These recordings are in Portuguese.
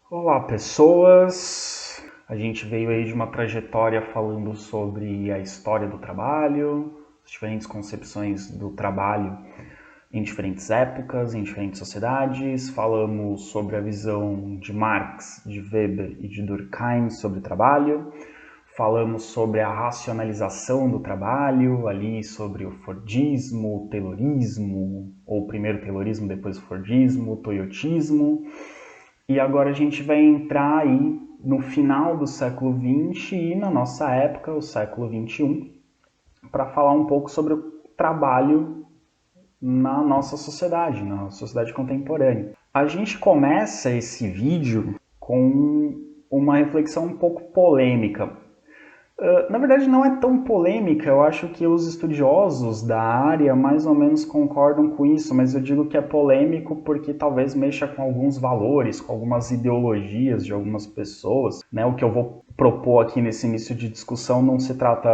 Olá, pessoas! A gente veio aí de uma trajetória falando sobre a história do trabalho, as diferentes concepções do trabalho em diferentes épocas, em diferentes sociedades. Falamos sobre a visão de Marx, de Weber e de Durkheim sobre o trabalho. Falamos sobre a racionalização do trabalho, ali sobre o Fordismo, o Taylorismo, ou primeiro o Taylorismo, depois o Fordismo, o Toyotismo. E agora a gente vai entrar aí no final do século XX e na nossa época, o século XXI, para falar um pouco sobre o trabalho na nossa sociedade, na sociedade contemporânea. A gente começa esse vídeo com uma reflexão um pouco polêmica. Na verdade, não é tão polêmica, eu acho que os estudiosos da área mais ou menos concordam com isso, mas eu digo que é polêmico porque talvez mexa com alguns valores, com algumas ideologias de algumas pessoas, né? O que eu vou propor aqui nesse início de discussão não se trata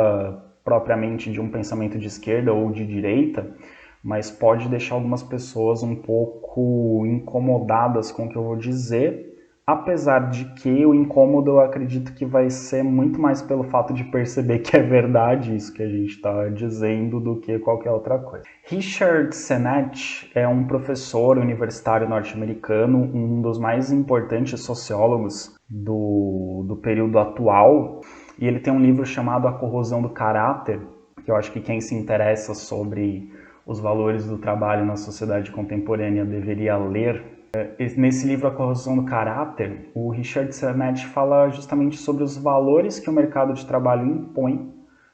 propriamente de um pensamento de esquerda ou de direita, mas pode deixar algumas pessoas um pouco incomodadas com o que eu vou dizer, apesar de que o incômodo eu acredito que vai ser muito mais pelo fato de perceber que é verdade isso que a gente está dizendo do que qualquer outra coisa. Richard Sennett é um professor universitário norte-americano, um dos mais importantes sociólogos do período atual, e ele tem um livro chamado A Corrosão do Caráter, que eu acho que quem se interessa sobre os valores do trabalho na sociedade contemporânea deveria ler. Nesse livro A Corrosão do Caráter, o Richard Sennett fala justamente sobre os valores que o mercado de trabalho impõe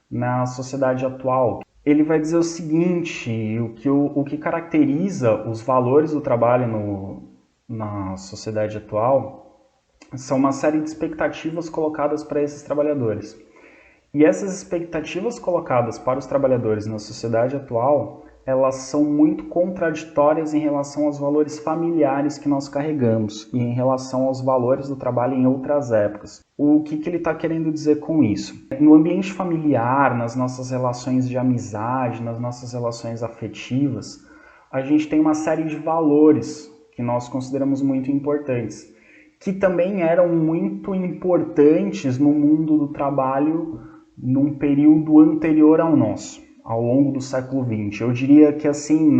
na sociedade atual. Ele vai dizer o seguinte, o que caracteriza os valores do trabalho na sociedade atual são uma série de expectativas colocadas para esses trabalhadores. E essas expectativas colocadas para os trabalhadores na sociedade atual, elas são muito contraditórias em relação aos valores familiares que nós carregamos e em relação aos valores do trabalho em outras épocas. O que ele está querendo dizer com isso? No ambiente familiar, nas nossas relações de amizade, nas nossas relações afetivas, a gente tem uma série de valores que nós consideramos muito importantes, que também eram muito importantes no mundo do trabalho num período anterior ao nosso, ao longo do século XX. Eu diria que assim,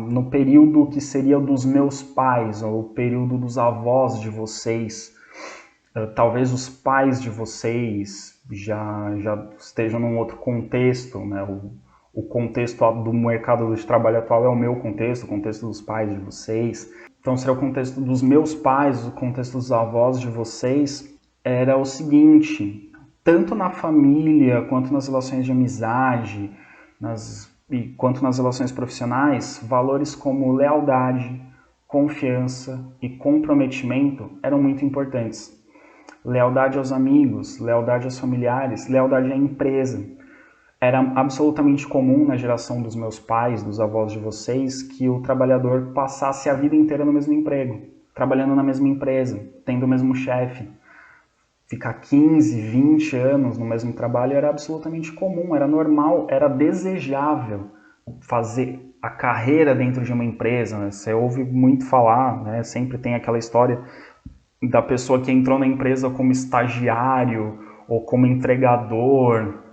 no período que seria dos meus pais, ou o período dos avós de vocês, talvez os pais de vocês já estejam num outro contexto, né? O contexto do mercado de trabalho atual é o meu contexto, o contexto dos pais de vocês. Então, seria o contexto dos meus pais, o contexto dos avós de vocês, era o seguinte: tanto na família, quanto nas relações de amizade, quanto nas relações profissionais, valores como lealdade, confiança e comprometimento eram muito importantes. Lealdade aos amigos, lealdade aos familiares, lealdade à empresa. Era absolutamente comum na geração dos meus pais, dos avós de vocês, que o trabalhador passasse a vida inteira no mesmo emprego, trabalhando na mesma empresa, tendo o mesmo chefe. Ficar 15, 20 anos no mesmo trabalho era absolutamente comum, era normal, era desejável fazer a carreira dentro de uma empresa. Né? Você ouve muito falar, né? Sempre tem aquela história da pessoa que entrou na empresa como estagiário ou como entregador,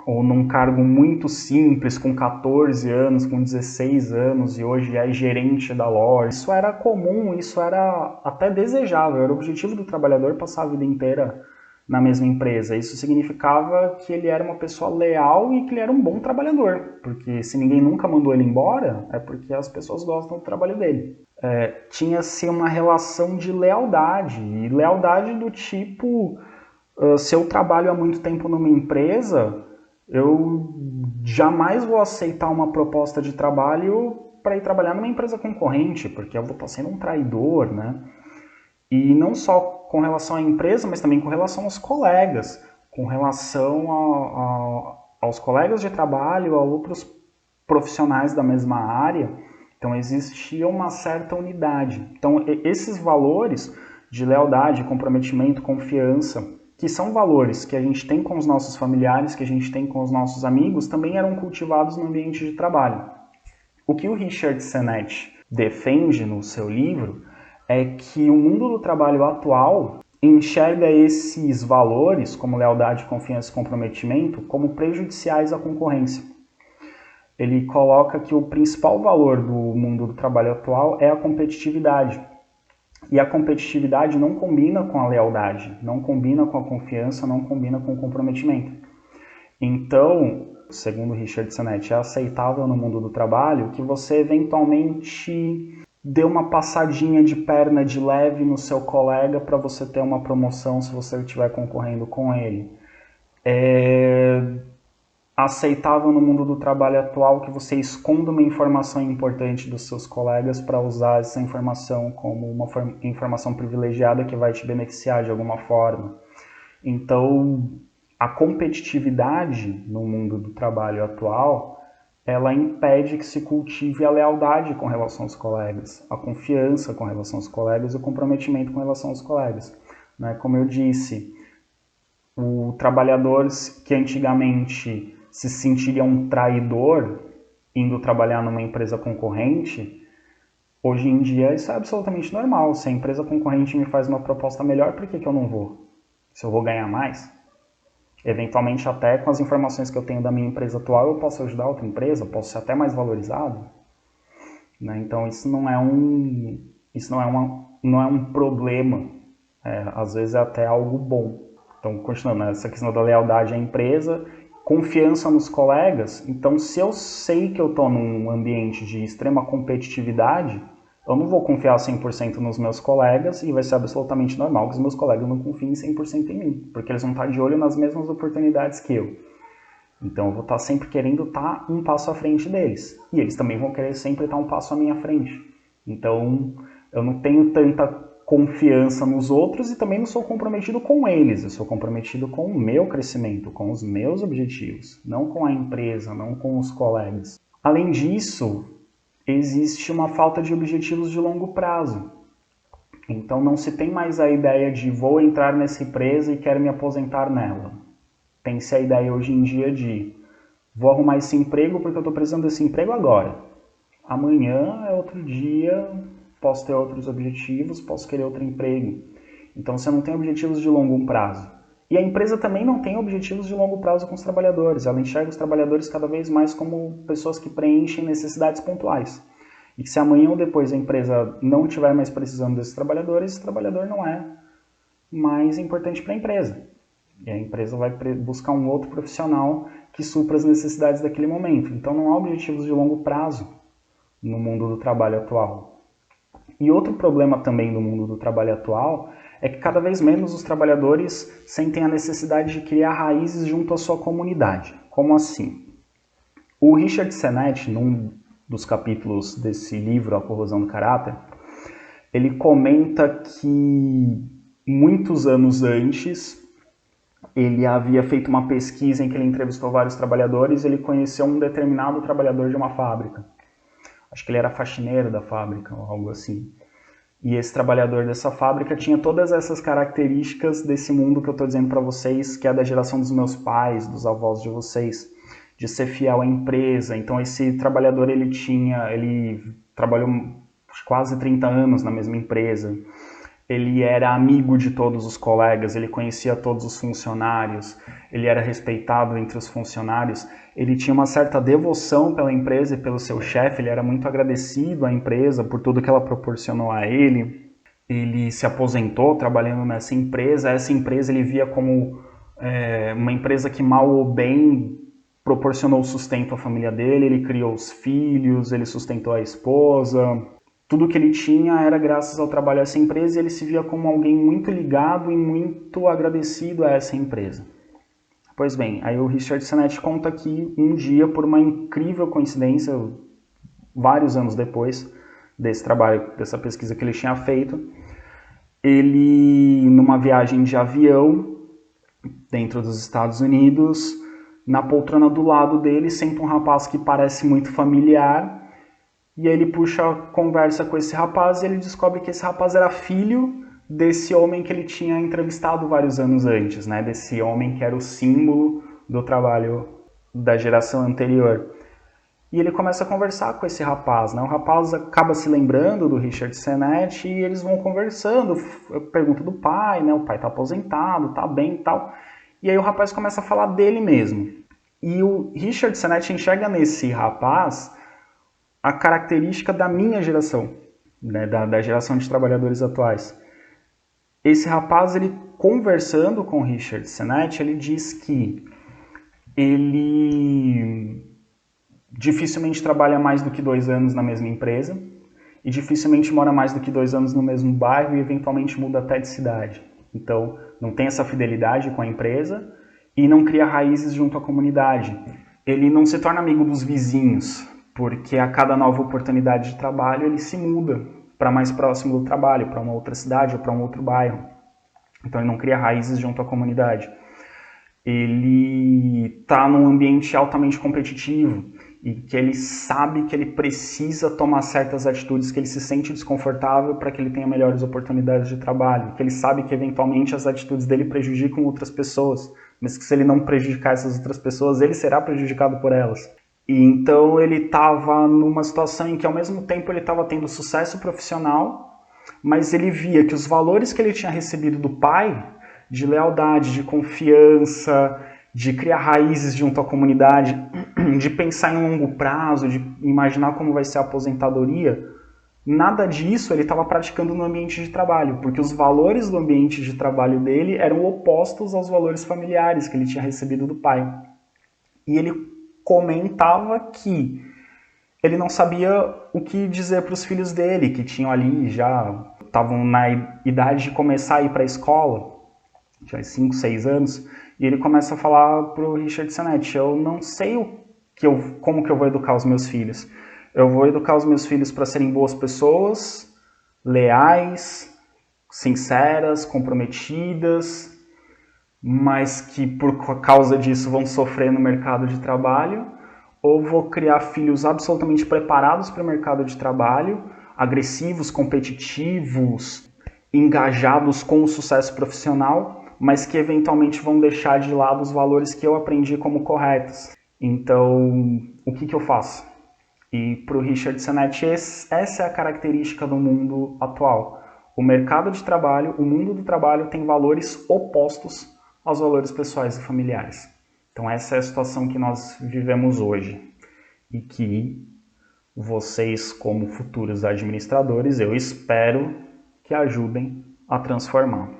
ou num cargo muito simples, com 14 anos, com 16 anos, e hoje é gerente da loja. Isso era comum, isso era até desejável, era o objetivo do trabalhador passar a vida inteira na mesma empresa. Isso significava que ele era uma pessoa leal e que ele era um bom trabalhador, porque se ninguém nunca mandou ele embora, é porque as pessoas gostam do trabalho dele. Tinha-se uma relação de lealdade, e lealdade do tipo, se eu trabalho há muito tempo numa empresa, eu jamais vou aceitar uma proposta de trabalho para ir trabalhar numa empresa concorrente, porque eu vou estar sendo um traidor, né? E não só com relação à empresa, mas também com relação aos colegas, com relação aos colegas de trabalho, a outros profissionais da mesma área. Então existia uma certa unidade. Então esses valores de lealdade, comprometimento, confiança, que são valores que a gente tem com os nossos familiares, que a gente tem com os nossos amigos, também eram cultivados no ambiente de trabalho. O que o Richard Sennett defende no seu livro é que o mundo do trabalho atual enxerga esses valores, como lealdade, confiança e comprometimento, como prejudiciais à concorrência. Ele coloca que o principal valor do mundo do trabalho atual é a competitividade. E a competitividade não combina com a lealdade, não combina com a confiança, não combina com o comprometimento. Então, segundo Richard Sennett, é aceitável no mundo do trabalho que você eventualmente dê uma passadinha de perna de leve no seu colega para você ter uma promoção se você estiver concorrendo com ele. É aceitável no mundo do trabalho atual que você esconda uma informação importante dos seus colegas para usar essa informação como uma informação privilegiada que vai te beneficiar de alguma forma. Então, a competitividade no mundo do trabalho atual, ela impede que se cultive a lealdade com relação aos colegas, a confiança com relação aos colegas e o comprometimento com relação aos colegas. Como eu disse, o trabalhador que antigamente se sentiria um traidor indo trabalhar numa empresa concorrente, hoje em dia isso é absolutamente normal. Se a empresa concorrente me faz uma proposta melhor, por que eu não vou? Se eu vou ganhar mais? Eventualmente, até com as informações que eu tenho da minha empresa atual, eu posso ajudar outra empresa, eu posso ser até mais valorizado. Então, isso não é um problema. Às vezes é até algo bom. Então, continuando, essa questão da lealdade à empresa, confiança nos colegas. Então, se eu sei que eu estou num ambiente de extrema competitividade, eu não vou confiar 100% nos meus colegas e vai ser absolutamente normal que os meus colegas não confiem 100% em mim, porque eles vão estar de olho nas mesmas oportunidades que eu. Então, eu vou estar sempre querendo estar um passo à frente deles. E eles também vão querer sempre estar um passo à minha frente. Então, eu não tenho tanta confiança nos outros e também não sou comprometido com eles. Eu sou comprometido com o meu crescimento, com os meus objetivos, não com a empresa, não com os colegas. Além disso, existe uma falta de objetivos de longo prazo. Então não se tem mais a ideia de vou entrar nessa empresa e quero me aposentar nela. Tem-se a ideia hoje em dia de vou arrumar esse emprego porque eu estou precisando desse emprego agora. Amanhã é outro dia, posso ter outros objetivos, posso querer outro emprego. Então você não tem objetivos de longo prazo. E a empresa também não tem objetivos de longo prazo com os trabalhadores. Ela enxerga os trabalhadores cada vez mais como pessoas que preenchem necessidades pontuais. E que se amanhã ou depois a empresa não estiver mais precisando desses trabalhadores, esse trabalhador não é mais importante para a empresa. E a empresa vai buscar um outro profissional que supra as necessidades daquele momento. Então não há objetivos de longo prazo no mundo do trabalho atual. E outro problema também do mundo do trabalho atual é que cada vez menos os trabalhadores sentem a necessidade de criar raízes junto à sua comunidade. Como assim? O Richard Sennett, num dos capítulos desse livro, A Corrosão do Caráter, ele comenta que muitos anos antes ele havia feito uma pesquisa em que ele entrevistou vários trabalhadores e ele conheceu um determinado trabalhador de uma fábrica. Acho que ele era faxineiro da fábrica ou algo assim. E esse trabalhador dessa fábrica tinha todas essas características desse mundo que eu estou dizendo para vocês, que é da geração dos meus pais, dos avós de vocês, de ser fiel à empresa. Então esse trabalhador ele trabalhou quase 30 anos na mesma empresa. Ele era amigo de todos os colegas, ele conhecia todos os funcionários, ele era respeitado entre os funcionários, ele tinha uma certa devoção pela empresa e pelo seu chefe, ele era muito agradecido à empresa por tudo que ela proporcionou a ele. Ele se aposentou trabalhando nessa empresa, essa empresa ele via como uma empresa que mal ou bem proporcionou sustento à família dele, ele criou os filhos, ele sustentou a esposa. Tudo que ele tinha era graças ao trabalho dessa empresa e ele se via como alguém muito ligado e muito agradecido a essa empresa. Pois bem, aí o Richard Sennett conta que um dia, por uma incrível coincidência, vários anos depois desse trabalho, dessa pesquisa que ele tinha feito, ele, numa viagem de avião dentro dos Estados Unidos, na poltrona do lado dele, senta um rapaz que parece muito familiar. E aí ele puxa a conversa com esse rapaz e ele descobre que esse rapaz era filho desse homem que ele tinha entrevistado vários anos antes, né? Desse homem que era o símbolo do trabalho da geração anterior. E ele começa a conversar com esse rapaz, né? O rapaz acaba se lembrando do Richard Sennett e eles vão conversando, pergunta do pai, né? O pai tá aposentado, tá bem e tal. E aí o rapaz começa a falar dele mesmo. E o Richard Sennett enxerga nesse rapaz a característica da minha geração, né? Da geração de trabalhadores atuais. Esse rapaz, ele conversando com o Richard Sennett, ele diz que ele dificilmente trabalha mais do que 2 anos na mesma empresa e dificilmente mora mais do que 2 anos no mesmo bairro e eventualmente muda até de cidade. Então, não tem essa fidelidade com a empresa e não cria raízes junto à comunidade. Ele não se torna amigo dos vizinhos, porque a cada nova oportunidade de trabalho ele se muda para mais próximo do trabalho, para uma outra cidade ou para um outro bairro. Então, ele não cria raízes junto à comunidade. Ele está num ambiente altamente competitivo e que ele sabe que ele precisa tomar certas atitudes, que ele se sente desconfortável para que ele tenha melhores oportunidades de trabalho, que ele sabe que eventualmente as atitudes dele prejudicam outras pessoas, mas que se ele não prejudicar essas outras pessoas, ele será prejudicado por elas. E então ele estava numa situação em que ao mesmo tempo ele estava tendo sucesso profissional, mas ele via que os valores que ele tinha recebido do pai, de lealdade, de confiança, de criar raízes junto à comunidade, de pensar em longo prazo, de imaginar como vai ser a aposentadoria, nada disso ele estava praticando no ambiente de trabalho, porque os valores do ambiente de trabalho dele eram opostos aos valores familiares que ele tinha recebido do pai. E ele comentava que ele não sabia o que dizer para os filhos dele, que tinham ali já, estavam na idade de começar a ir para a escola, já 5, 6 anos, e ele começa a falar pro Richard Sennett, eu não sei como que eu vou educar os meus filhos. Eu vou educar os meus filhos para serem boas pessoas, leais, sinceras, comprometidas, mas que por causa disso vão sofrer no mercado de trabalho, ou vou criar filhos absolutamente preparados para o mercado de trabalho, agressivos, competitivos, engajados com o sucesso profissional, mas que eventualmente vão deixar de lado os valores que eu aprendi como corretos. Então, o que eu faço? E para o Richard Sennett, essa é a característica do mundo atual. O mercado de trabalho, o mundo do trabalho tem valores opostos aos valores pessoais e familiares. Então essa é a situação que nós vivemos hoje e que vocês, como futuros administradores, eu espero que ajudem a transformar.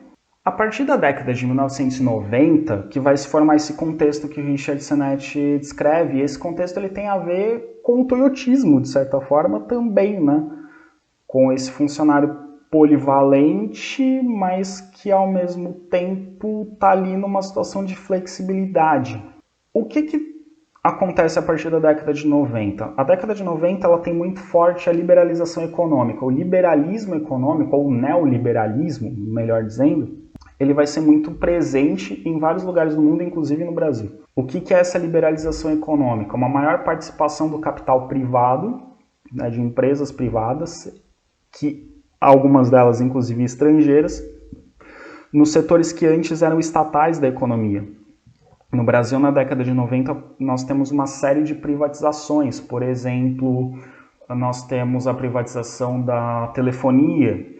A partir da década de 1990, que vai se formar esse contexto que o Richard Sennett descreve, e esse contexto ele tem a ver com o toyotismo, de certa forma, também, né? Com esse funcionário polivalente, mas que ao mesmo tempo está ali numa situação de flexibilidade. O que acontece a partir da década de 90? A década de 90 ela tem muito forte a liberalização econômica. O liberalismo econômico, ou o neoliberalismo, melhor dizendo, ele vai ser muito presente em vários lugares do mundo, inclusive no Brasil. O que é essa liberalização econômica? Uma maior participação do capital privado, né, de empresas privadas, que algumas delas, inclusive estrangeiras, nos setores que antes eram estatais da economia. No Brasil, na década de 90, nós temos uma série de privatizações. Por exemplo, nós temos a privatização da telefonia.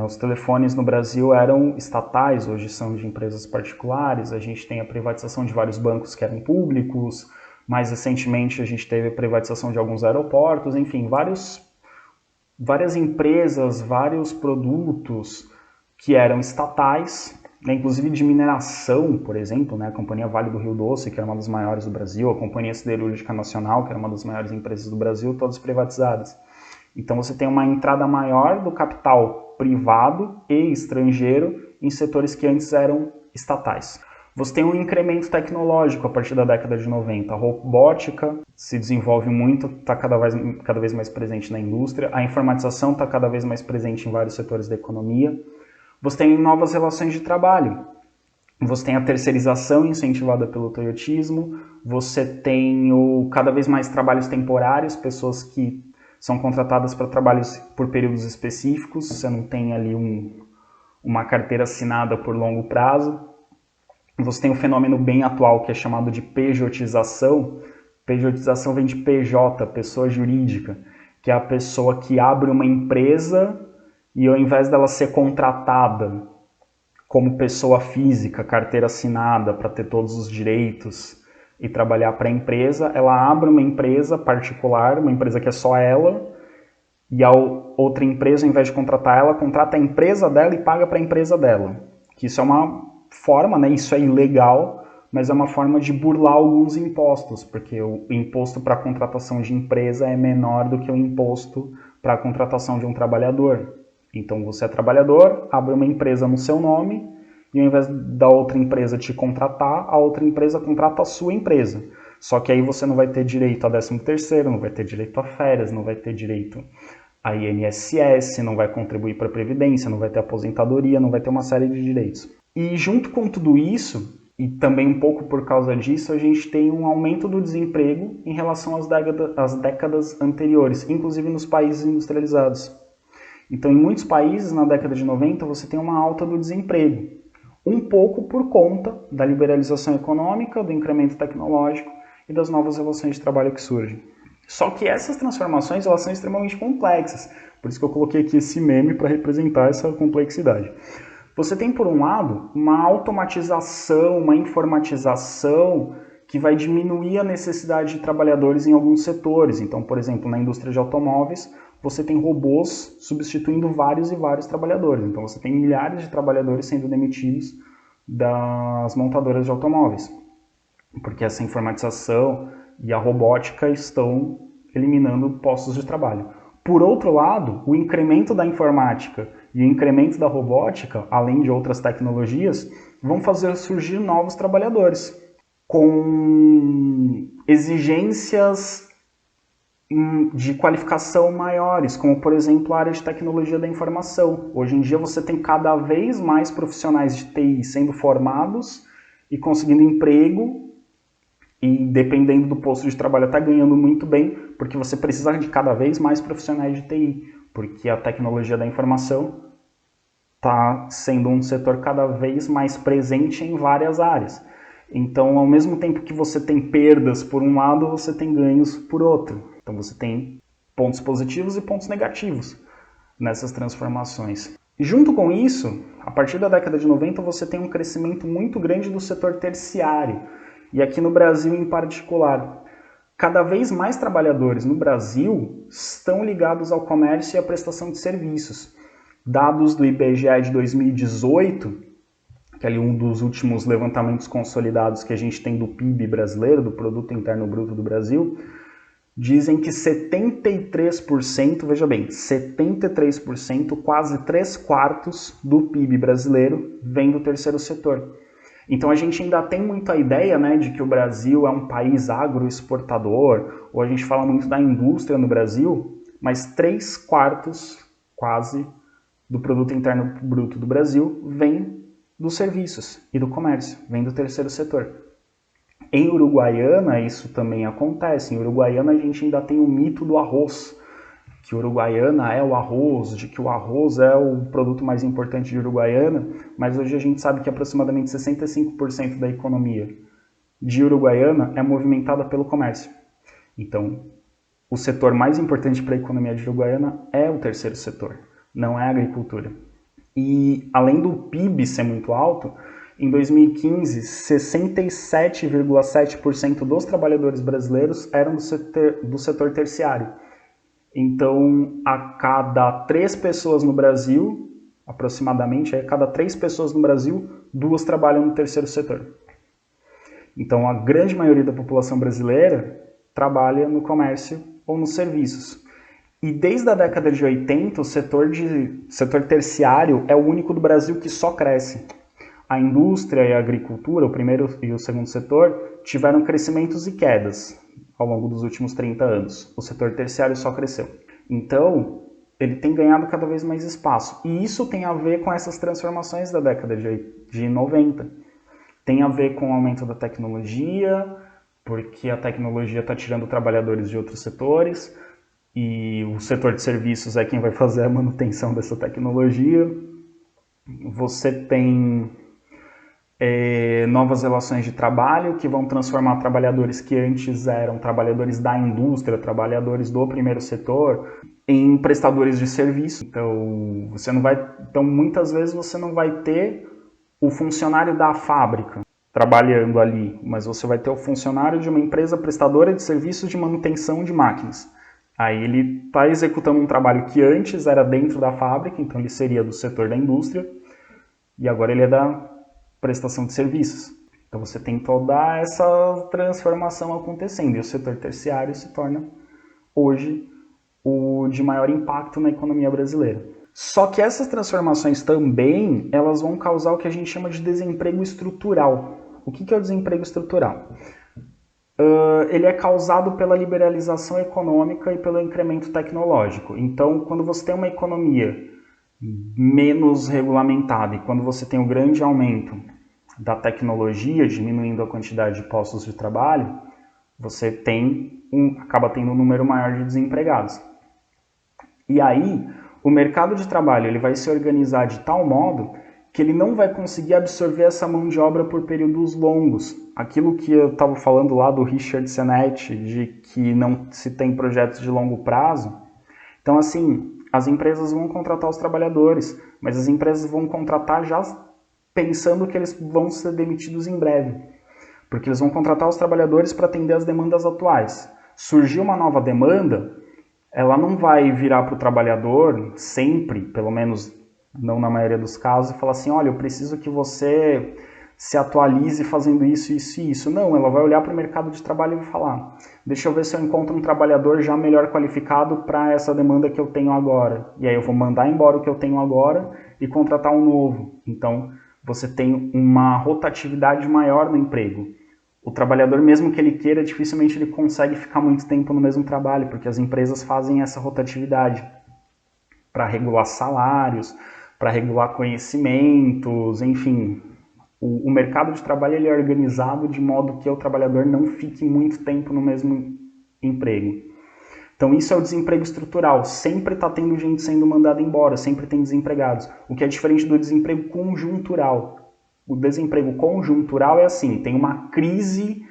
Os telefones no Brasil eram estatais, hoje são de empresas particulares. A gente tem a privatização de vários bancos que eram públicos. Mais recentemente, a gente teve a privatização de alguns aeroportos. Enfim, várias empresas, vários produtos que eram estatais, né, inclusive de mineração, por exemplo, né, a Companhia Vale do Rio Doce, que era uma das maiores do Brasil, a Companhia Siderúrgica Nacional, que era uma das maiores empresas do Brasil, todas privatizadas. Então você tem uma entrada maior do capital privado e estrangeiro em setores que antes eram estatais. Você tem um incremento tecnológico a partir da década de 90. A robótica se desenvolve muito, está cada vez mais presente na indústria. A informatização está cada vez mais presente em vários setores da economia. Você tem novas relações de trabalho. Você tem a terceirização incentivada pelo toyotismo. Você tem cada vez mais trabalhos temporários, pessoas que são contratadas para trabalhos por períodos específicos. Você não tem ali uma carteira assinada por longo prazo. Você tem um fenômeno bem atual que é chamado de pejotização, Pejotização vem de PJ, pessoa jurídica, que é a pessoa que abre uma empresa e ao invés dela ser contratada como pessoa física, carteira assinada para ter todos os direitos e trabalhar para a empresa, ela abre uma empresa particular, uma empresa que é só ela, e a outra empresa, ao invés de contratar ela, contrata a empresa dela e paga para a empresa dela. Que isso é uma forma, né? Isso é ilegal, mas é uma forma de burlar alguns impostos, porque o imposto para a contratação de empresa é menor do que o imposto para a contratação de um trabalhador. Então você é trabalhador, abre uma empresa no seu nome, e ao invés da outra empresa te contratar, a outra empresa contrata a sua empresa. Só que aí você não vai ter direito a 13º, não vai ter direito a férias, não vai ter direito a INSS, não vai contribuir para a Previdência, não vai ter aposentadoria, não vai ter uma série de direitos. E junto com tudo isso, e também um pouco por causa disso, a gente tem um aumento do desemprego em relação às décadas anteriores, inclusive nos países industrializados. Então, em muitos países, na década de 90, você tem uma alta do desemprego. Um pouco por conta da liberalização econômica, do incremento tecnológico e das novas relações de trabalho que surgem. Só que essas transformações elas são extremamente complexas, por isso que eu coloquei aqui esse meme para representar essa complexidade. Você tem, por um lado, uma automatização, uma informatização que vai diminuir a necessidade de trabalhadores em alguns setores. Então, por exemplo, na indústria de automóveis, você tem robôs substituindo vários e vários trabalhadores. Então, você tem milhares de trabalhadores sendo demitidos das montadoras de automóveis, porque essa informatização e a robótica estão eliminando postos de trabalho. Por outro lado, o incremento da informática e o incremento da robótica, além de outras tecnologias, vão fazer surgir novos trabalhadores com exigências de qualificação maiores, como por exemplo a área de tecnologia da informação. Hoje em dia você tem cada vez mais profissionais de TI sendo formados e conseguindo emprego, e dependendo do posto de trabalho até ganhando muito bem, porque você precisa de cada vez mais profissionais de TI, porque a tecnologia da informação está sendo um setor cada vez mais presente em várias áreas. Então, ao mesmo tempo que você tem perdas por um lado, você tem ganhos por outro. Então, você tem pontos positivos e pontos negativos nessas transformações. E junto com isso, a partir da década de 90, você tem um crescimento muito grande do setor terciário. E aqui no Brasil em particular, cada vez mais trabalhadores no Brasil estão ligados ao comércio e à prestação de serviços. Dados do IBGE de 2018, que é ali um dos últimos levantamentos consolidados que a gente tem do PIB brasileiro, do Produto Interno Bruto do Brasil, dizem que 73%, veja bem, 73%, quase 3/4 do PIB brasileiro vem do terceiro setor. Então a gente ainda tem muito a ideia, né, de que o Brasil é um país agroexportador, ou a gente fala muito da indústria no Brasil, mas 3/4 quase do Produto Interno Bruto do Brasil vem dos serviços e do comércio, vem do terceiro setor. Em Uruguaiana isso também acontece. Em Uruguaiana a gente ainda tem o mito do arroz, que Uruguaiana é o arroz, de que o arroz é o produto mais importante de Uruguaiana, mas hoje a gente sabe que aproximadamente 65% da economia de Uruguaiana é movimentada pelo comércio. Então, o setor mais importante para a economia de Uruguaiana é o terceiro setor, não é a agricultura. E além do PIB ser muito alto, em 2015, 67,7% dos trabalhadores brasileiros eram do setor terciário. Então, a cada 3 pessoas no Brasil, aproximadamente, a cada 3 pessoas no Brasil, 2 trabalham no terceiro setor. Então, a grande maioria da população brasileira trabalha no comércio ou nos serviços. E desde a década de 80, o setor terciário é o único do Brasil que só cresce. A indústria e a agricultura, o primeiro e o segundo setor, tiveram crescimentos e quedas ao longo dos últimos 30 anos. O setor terciário só cresceu. Então, ele tem ganhado cada vez mais espaço. E isso tem a ver com essas transformações da década de 90. Tem a ver com o aumento da tecnologia, porque a tecnologia está tirando trabalhadores de outros setores, e o setor de serviços é quem vai fazer a manutenção dessa tecnologia. Você tem novas relações de trabalho que vão transformar trabalhadores que antes eram trabalhadores da indústria, trabalhadores do primeiro setor, em prestadores de serviço. Então muitas vezes você não vai ter o funcionário da fábrica trabalhando ali, mas você vai ter o funcionário de uma empresa prestadora de serviços de manutenção de máquinas. Aí ele está executando um trabalho que antes era dentro da fábrica, então ele seria do setor da indústria, e agora ele é da prestação de serviços. Então você tem toda essa transformação acontecendo, e o setor terciário se torna, hoje, o de maior impacto na economia brasileira. Só que essas transformações também, elas vão causar o que a gente chama de desemprego estrutural. O que é o desemprego estrutural? Ele é causado pela liberalização econômica e pelo incremento tecnológico. Então, quando você tem uma economia menos regulamentada e quando você tem um grande aumento da tecnologia, diminuindo a quantidade de postos de trabalho, você acaba tendo um número maior de desempregados. E aí, o mercado de trabalho ele vai se organizar de tal modo que ele não vai conseguir absorver essa mão de obra por períodos longos. Aquilo que eu estava falando lá do Richard Sennett, de que não se tem projetos de longo prazo. Então, assim, as empresas vão contratar os trabalhadores, mas as empresas vão contratar já pensando que eles vão ser demitidos em breve. Porque eles vão contratar os trabalhadores para atender as demandas atuais. Surgiu uma nova demanda, ela não vai virar para o trabalhador sempre, pelo menos não na maioria dos casos, e falar assim, olha, eu preciso que você se atualize fazendo isso, isso e isso. Não, ela vai olhar para o mercado de trabalho e vai falar, deixa eu ver se eu encontro um trabalhador já melhor qualificado para essa demanda que eu tenho agora. E aí eu vou mandar embora o que eu tenho agora e contratar um novo. Então, você tem uma rotatividade maior no emprego. O trabalhador, mesmo que ele queira, dificilmente ele consegue ficar muito tempo no mesmo trabalho, porque as empresas fazem essa rotatividade para regular salários, para regular conhecimentos, enfim. O mercado de trabalho ele é organizado de modo que o trabalhador não fique muito tempo no mesmo emprego. Então isso é o desemprego estrutural, sempre está tendo gente sendo mandada embora, sempre tem desempregados, o que é diferente do desemprego conjuntural. O desemprego conjuntural é assim, tem uma crise,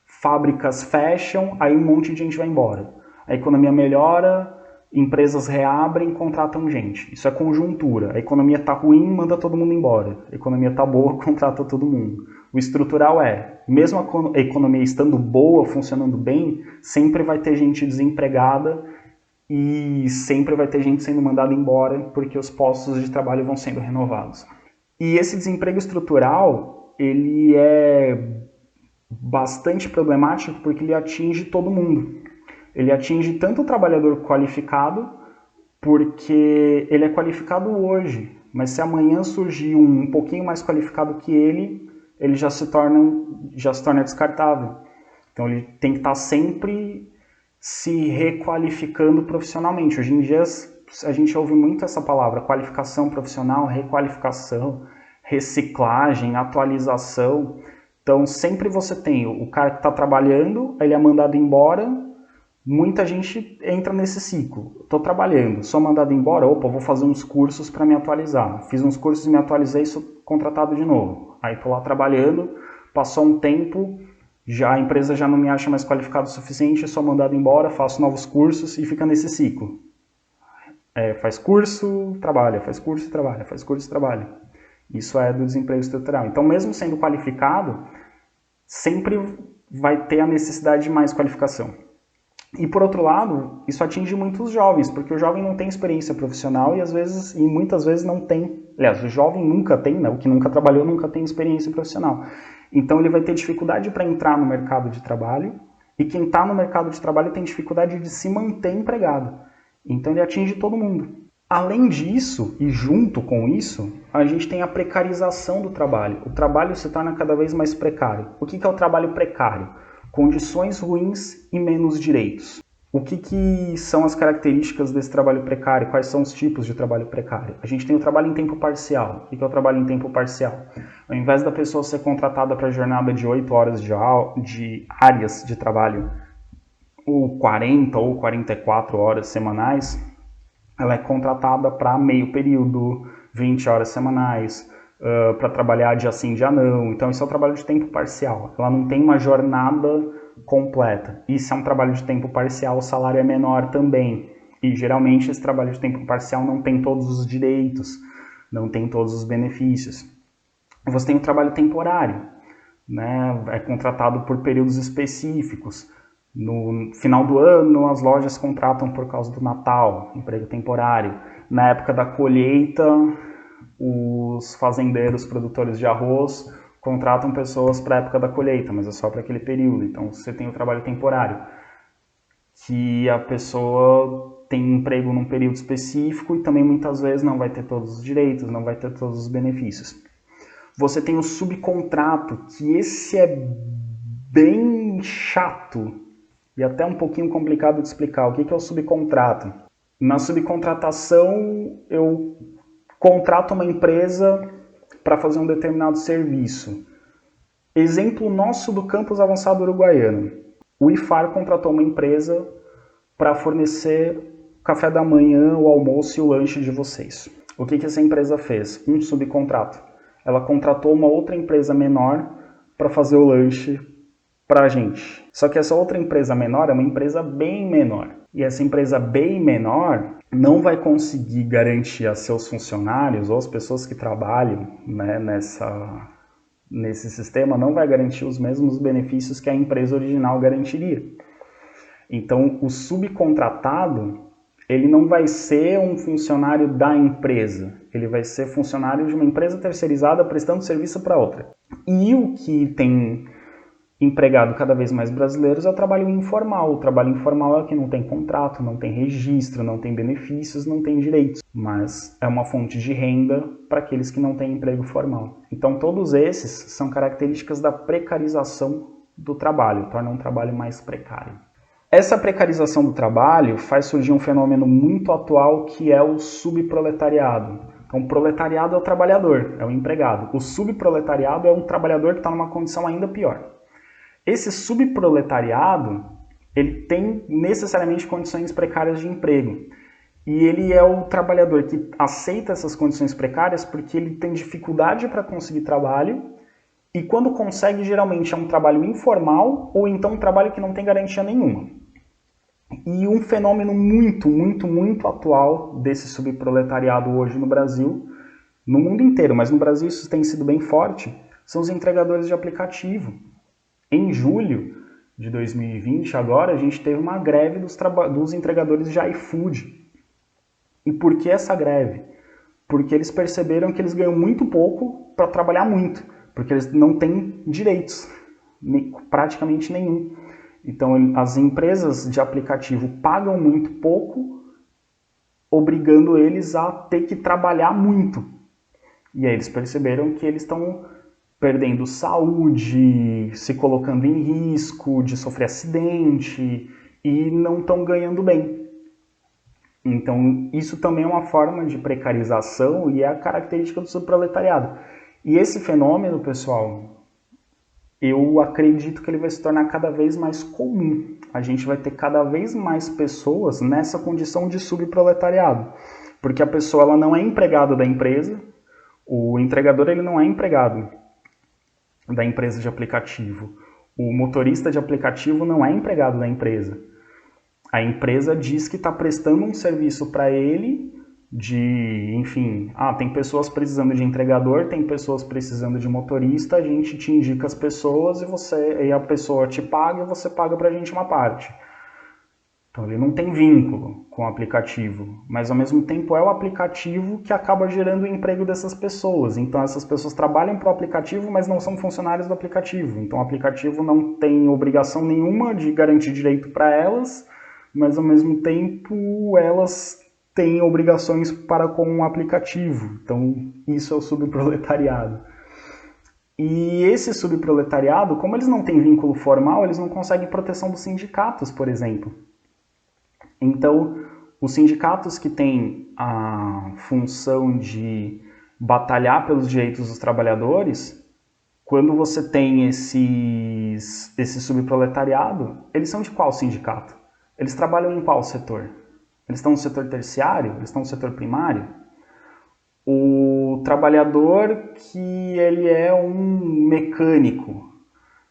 fábricas fecham, aí um monte de gente vai embora. A economia melhora, empresas reabrem, contratam gente. Isso é conjuntura. A economia está ruim, manda todo mundo embora. A economia está boa, contrata todo mundo. O estrutural mesmo a economia estando boa, funcionando bem, sempre vai ter gente desempregada e sempre vai ter gente sendo mandada embora porque os postos de trabalho vão sendo renovados. E esse desemprego estrutural, ele é bastante problemático porque ele atinge todo mundo. Ele atinge tanto o trabalhador qualificado, porque ele é qualificado hoje, mas se amanhã surgir um pouquinho mais qualificado que ele já se torna descartável. Então ele tem que estar sempre se requalificando profissionalmente. Hoje em dia a gente ouve muito essa palavra, qualificação profissional, requalificação, reciclagem, atualização. Então sempre você tem o cara que está trabalhando, ele é mandado embora. Muita gente entra nesse ciclo. Estou trabalhando, sou mandado embora, vou fazer uns cursos para me atualizar. Fiz uns cursos e me atualizei e sou contratado de novo. Aí estou lá trabalhando, passou um tempo, a empresa já não me acha mais qualificado o suficiente, sou mandado embora, faço novos cursos e fica nesse ciclo. Faz curso, trabalha, faz curso e trabalha, faz curso e trabalha. Isso é do desemprego estrutural. Então, mesmo sendo qualificado, sempre vai ter a necessidade de mais qualificação. E por outro lado, isso atinge muitos jovens, porque o jovem não tem experiência profissional e muitas vezes não tem. Aliás, o jovem nunca tem, né? O que nunca trabalhou nunca tem experiência profissional. Então ele vai ter dificuldade para entrar no mercado de trabalho e quem está no mercado de trabalho tem dificuldade de se manter empregado. Então ele atinge todo mundo. Além disso, e junto com isso, a gente tem a precarização do trabalho. O trabalho se torna cada vez mais precário. O que é o trabalho precário? Condições ruins e menos direitos. O que são as características desse trabalho precário? Quais são os tipos de trabalho precário? A gente tem o trabalho em tempo parcial. O que é o trabalho em tempo parcial? Ao invés da pessoa ser contratada para a jornada de 8 horas de áreas de trabalho, ou 40 ou 44 horas semanais, ela é contratada para meio período, 20 horas semanais, para trabalhar dia sim, dia não. Então isso é um trabalho de tempo parcial. Ela não tem uma jornada completa. E se é um trabalho de tempo parcial, o salário é menor também. E geralmente esse trabalho de tempo parcial não tem todos os direitos, não tem todos os benefícios. Você tem o trabalho temporário, né? É contratado por períodos específicos. No final do ano, as lojas contratam por causa do Natal, emprego temporário. Na época da colheita, os fazendeiros, produtores de arroz, contratam pessoas para a época da colheita, mas é só para aquele período. Então você tem o trabalho temporário, que a pessoa tem emprego num período específico e também muitas vezes não vai ter todos os direitos, não vai ter todos os benefícios. Você tem o subcontrato, que esse é bem chato e até um pouquinho complicado de explicar. O que é o subcontrato? Na subcontratação, eu contrato uma empresa para fazer um determinado serviço. Exemplo nosso do campus avançado uruguaiano. O IFAR contratou uma empresa para fornecer o café da manhã, o almoço e o lanche de vocês. O que essa empresa fez? Um subcontrato. Ela contratou uma outra empresa menor para fazer o lanche para a gente. Só que essa outra empresa menor é uma empresa bem menor. E essa empresa bem menor não vai conseguir garantir a seus funcionários ou as pessoas que trabalham, né, nesse sistema, não vai garantir os mesmos benefícios que a empresa original garantiria. Então, o subcontratado, ele não vai ser um funcionário da empresa, ele vai ser funcionário de uma empresa terceirizada prestando serviço para outra. E o que tem empregado cada vez mais brasileiros é o trabalho informal. O trabalho informal é o que não tem contrato, não tem registro, não tem benefícios, não tem direitos, mas é uma fonte de renda para aqueles que não têm emprego formal. Então todos esses são características da precarização do trabalho, torna um trabalho mais precário. Essa precarização do trabalho faz surgir um fenômeno muito atual que é o subproletariado. Então, o proletariado é o trabalhador, é o empregado. O subproletariado é um trabalhador que está numa condição ainda pior. Esse subproletariado, ele tem necessariamente condições precárias de emprego. E ele é o trabalhador que aceita essas condições precárias porque ele tem dificuldade para conseguir trabalho e quando consegue, geralmente é um trabalho informal ou então um trabalho que não tem garantia nenhuma. E um fenômeno muito atual desse subproletariado hoje no Brasil, no mundo inteiro, mas no Brasil isso tem sido bem forte, são os entregadores de aplicativo. Em julho de 2020, agora, a gente teve uma greve dos entregadores de iFood. E por que essa greve? Porque eles perceberam que eles ganham muito pouco para trabalhar muito, porque eles não têm direitos, praticamente nenhum. Então, as empresas de aplicativo pagam muito pouco, obrigando eles a ter que trabalhar muito. E aí eles perceberam que eles estão perdendo saúde, se colocando em risco de sofrer acidente e não estão ganhando bem. Então, isso também é uma forma de precarização e é a característica do subproletariado. E esse fenômeno, pessoal, eu acredito que ele vai se tornar cada vez mais comum. A gente vai ter cada vez mais pessoas nessa condição de subproletariado, porque a pessoa ela não é empregada da empresa, o entregador ele não é empregado da empresa de aplicativo. O motorista de aplicativo não é empregado da empresa. A empresa diz que está prestando um serviço para ele enfim, tem pessoas precisando de entregador, tem pessoas precisando de motorista, a gente te indica as pessoas e a pessoa te paga e você paga para a gente uma parte. Então ele não tem vínculo com o aplicativo, mas ao mesmo tempo é o aplicativo que acaba gerando o emprego dessas pessoas. Então essas pessoas trabalham para o aplicativo, mas não são funcionários do aplicativo. Então o aplicativo não tem obrigação nenhuma de garantir direito para elas, mas ao mesmo tempo elas têm obrigações para com o aplicativo. Então isso é o subproletariado. E esse subproletariado, como eles não têm vínculo formal, eles não conseguem proteção dos sindicatos, por exemplo. Então, os sindicatos que têm a função de batalhar pelos direitos dos trabalhadores, quando você tem esse subproletariado, eles são de qual sindicato? Eles trabalham em qual setor? Eles estão no setor terciário? Eles estão no setor primário? O trabalhador que ele é um mecânico,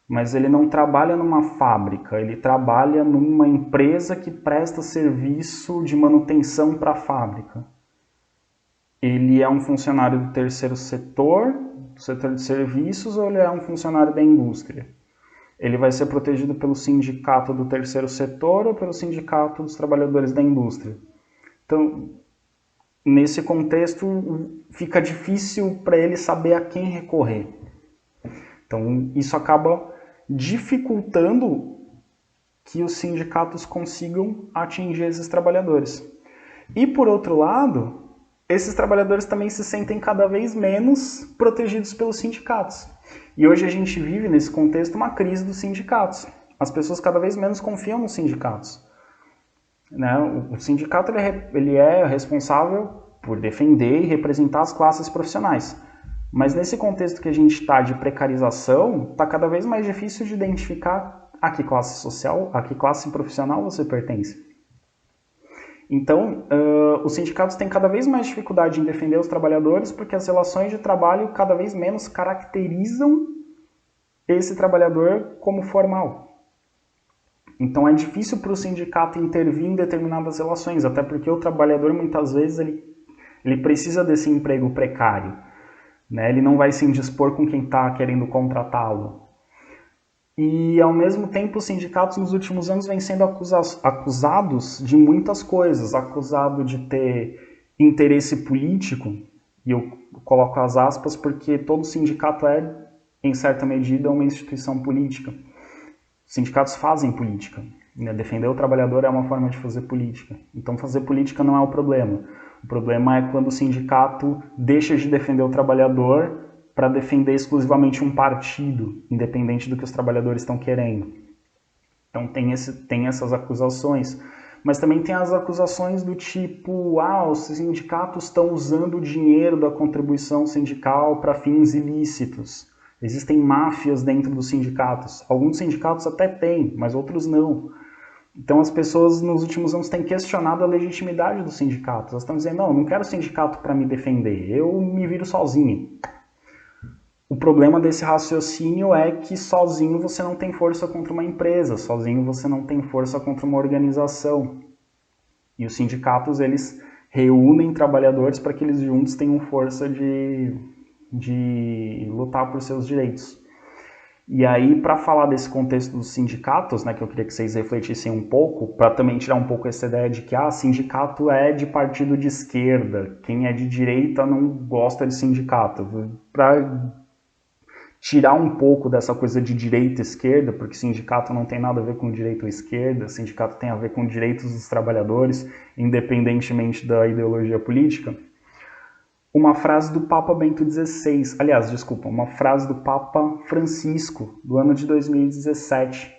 mas ele não trabalha numa fábrica, ele trabalha numa empresa que presta serviço de manutenção para a fábrica. Ele é um funcionário do terceiro setor, do setor de serviços, ou ele é um funcionário da indústria? Ele vai ser protegido pelo sindicato do terceiro setor ou pelo sindicato dos trabalhadores da indústria? Então, nesse contexto, fica difícil para ele saber a quem recorrer. Então, isso acaba dificultando que os sindicatos consigam atingir esses trabalhadores. E, por outro lado, esses trabalhadores também se sentem cada vez menos protegidos pelos sindicatos. E hoje a gente vive, nesse contexto, uma crise dos sindicatos. As pessoas cada vez menos confiam nos sindicatos. Né? O sindicato ele é responsável por defender e representar as classes profissionais. Mas nesse contexto que a gente está de precarização, está cada vez mais difícil de identificar a que classe social, a que classe profissional você pertence. Então, os sindicatos têm cada vez mais dificuldade em defender os trabalhadores porque as relações de trabalho cada vez menos caracterizam esse trabalhador como formal. Então, é difícil para o sindicato intervir em determinadas relações, até porque o trabalhador, muitas vezes, ele precisa desse emprego precário. Né? Ele não vai se indispor com quem está querendo contratá-lo. E, ao mesmo tempo, os sindicatos nos últimos anos vêm sendo acusados de muitas coisas. Acusado de ter interesse político, e eu coloco as aspas porque todo sindicato é, em certa medida, uma instituição política. Os sindicatos fazem política. Né? Defender o trabalhador é uma forma de fazer política. Então, fazer política não é o problema. O problema é quando o sindicato deixa de defender o trabalhador para defender exclusivamente um partido, independente do que os trabalhadores estão querendo. Então tem essas acusações, mas também tem as acusações do tipo, os sindicatos estão usando o dinheiro da contribuição sindical para fins ilícitos. Existem máfias dentro dos sindicatos. Alguns sindicatos até têm, mas outros não. Então as pessoas nos últimos anos têm questionado a legitimidade dos sindicatos. Elas estão dizendo, não, eu não quero sindicato para me defender, eu me viro sozinho. O problema desse raciocínio é que sozinho você não tem força contra uma empresa, sozinho você não tem força contra uma organização. E os sindicatos, eles reúnem trabalhadores para que eles juntos tenham força de lutar por seus direitos. E aí, para falar desse contexto dos sindicatos, né, que eu queria que vocês refletissem um pouco, para também tirar um pouco essa ideia de que sindicato é de partido de esquerda, quem é de direita não gosta de sindicato. Para tirar um pouco dessa coisa de direita e esquerda, porque sindicato não tem nada a ver com direita ou esquerda, sindicato tem a ver com direitos dos trabalhadores, independentemente da ideologia política. Uma frase do Papa Bento XVI, uma frase do Papa Francisco, do ano de 2017.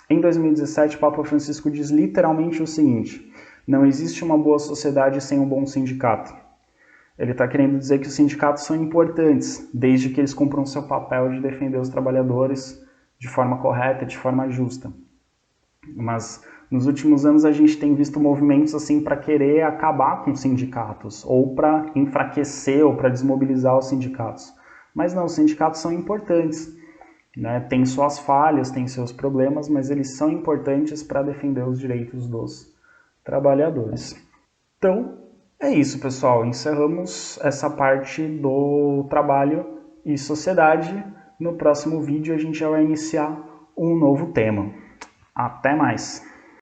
Em 2017, o Papa Francisco diz literalmente o seguinte: não existe uma boa sociedade sem um bom sindicato. Ele está querendo dizer que os sindicatos são importantes, desde que eles cumpram seu papel de defender os trabalhadores de forma correta, de forma justa. Mas nos últimos anos a gente tem visto movimentos assim para querer acabar com os sindicatos, ou para enfraquecer, ou para desmobilizar os sindicatos. Mas não, os sindicatos são importantes. Né? Tem suas falhas, tem seus problemas, mas eles são importantes para defender os direitos dos trabalhadores. Então, é isso, pessoal. Encerramos essa parte do trabalho e sociedade. No próximo vídeo a gente já vai iniciar um novo tema. Até mais!